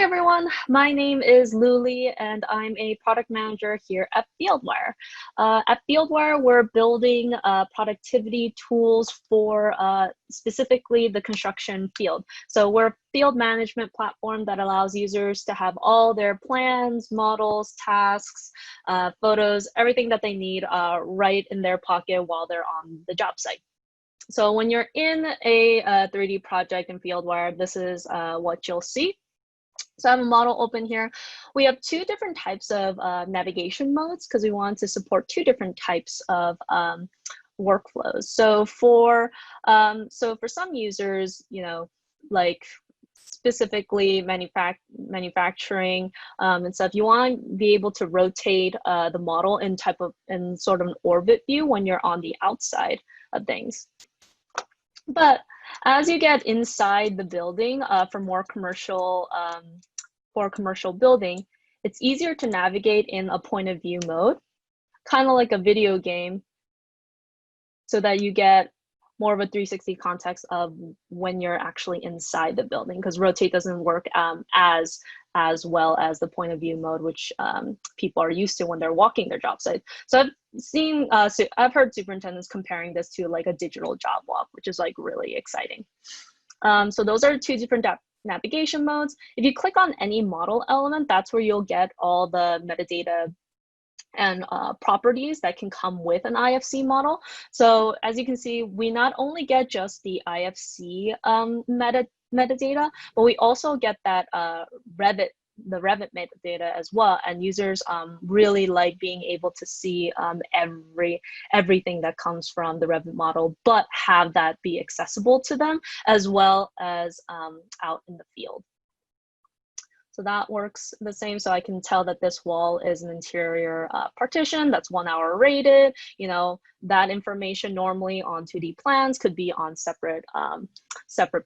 everyone, my name is Looly and I'm a product manager here at Fieldwire. At Fieldwire, we're building productivity tools for specifically the construction field. So we're a field management platform that allows users to have all their plans, models, tasks, photos, everything that they need right in their pocket while they're on the job site. So when you're in a 3D project in Fieldwire, this is what you'll see. So I have a model open here. We have two different types of navigation modes because we want to support two different types of workflows. So for some users, like specifically manufacturing and stuff, you want to be able to rotate the model in sort of an orbit view when you're on the outside of things. But as you get inside the building for more commercial building, it's easier to navigate in a point of view mode, kind of like a video game, so that you get more of a 360 context of when you're actually inside the building, because rotate doesn't work as well as the point of view mode, which people are used to when they're walking their job site. So I've heard superintendents comparing this to like a digital job walk, which is like really exciting. So those are two different navigation modes. If you click on any model element, that's where you'll get all the metadata and properties that can come with an IFC model. So as you can see, we not only get just the IFC metadata, but we also get that Revit metadata as well. And users really like being able to see everything that comes from the Revit model, but have that be accessible to them as well as out in the field. So that works the same. So I can tell that this wall is an interior partition that's 1 hour rated. That information normally on 2D plans could be on separate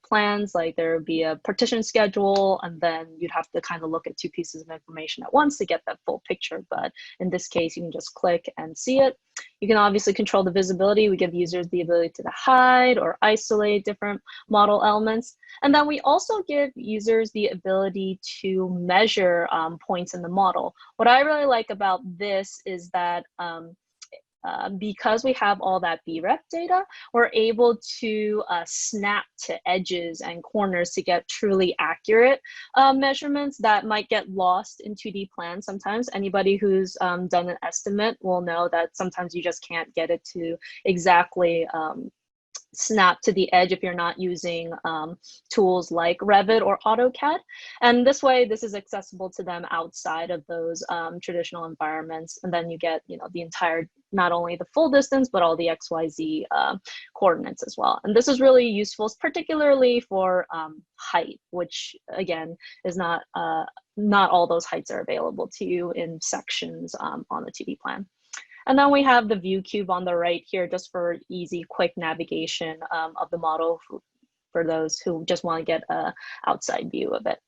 plans. Like there would be a partition schedule, and then you'd have to kind of look at two pieces of information at once to get that full picture. But in this case, you can just click and see it. You can obviously control the visibility. We give users the ability to hide or isolate different model elements. And then we also give users the ability to measure points in the model. What I really like about this is that because we have all that BREF data, we're able to snap to edges and corners to get truly accurate measurements that might get lost in 2D plans sometimes. Anybody who's done an estimate will know that sometimes you just can't get it to exactly snap to the edge if you're not using tools like Revit or AutoCAD. And this way, this is accessible to them outside of those traditional environments. And then you get, the entire, not only the full distance, but all the XYZ coordinates as well. And this is really useful, particularly for height, which again, is not all those heights are available to you in sections on the 2D plan. And then we have the view cube on the right here, just for easy, quick navigation of the model for those who just want to get an outside view of it.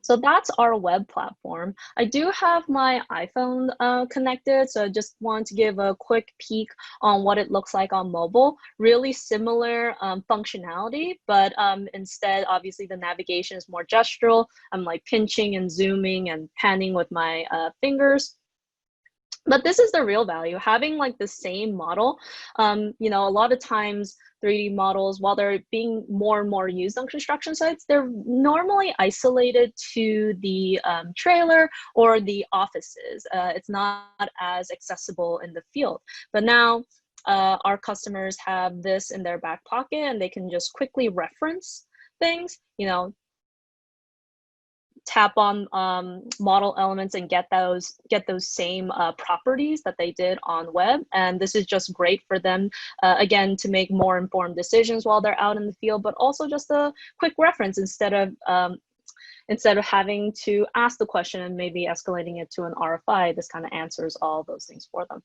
So that's our web platform. I do have my iPhone connected, so I just want to give a quick peek on what it looks like on mobile. Really similar functionality, but instead, obviously, the navigation is more gestural. I'm like pinching and zooming and panning with my fingers. But this is the real value, having like the same model. A lot of times 3D models, while they're being more and more used on construction sites, they're normally isolated to the trailer or the offices. It's not as accessible in the field. But now our customers have this in their back pocket and they can just quickly reference things, tap on model elements and get those same properties that they did on web. And this is just great for them, again, to make more informed decisions while they're out in the field, but also just a quick reference instead of having to ask the question and maybe escalating it to an RFI. This kind of answers all those things for them.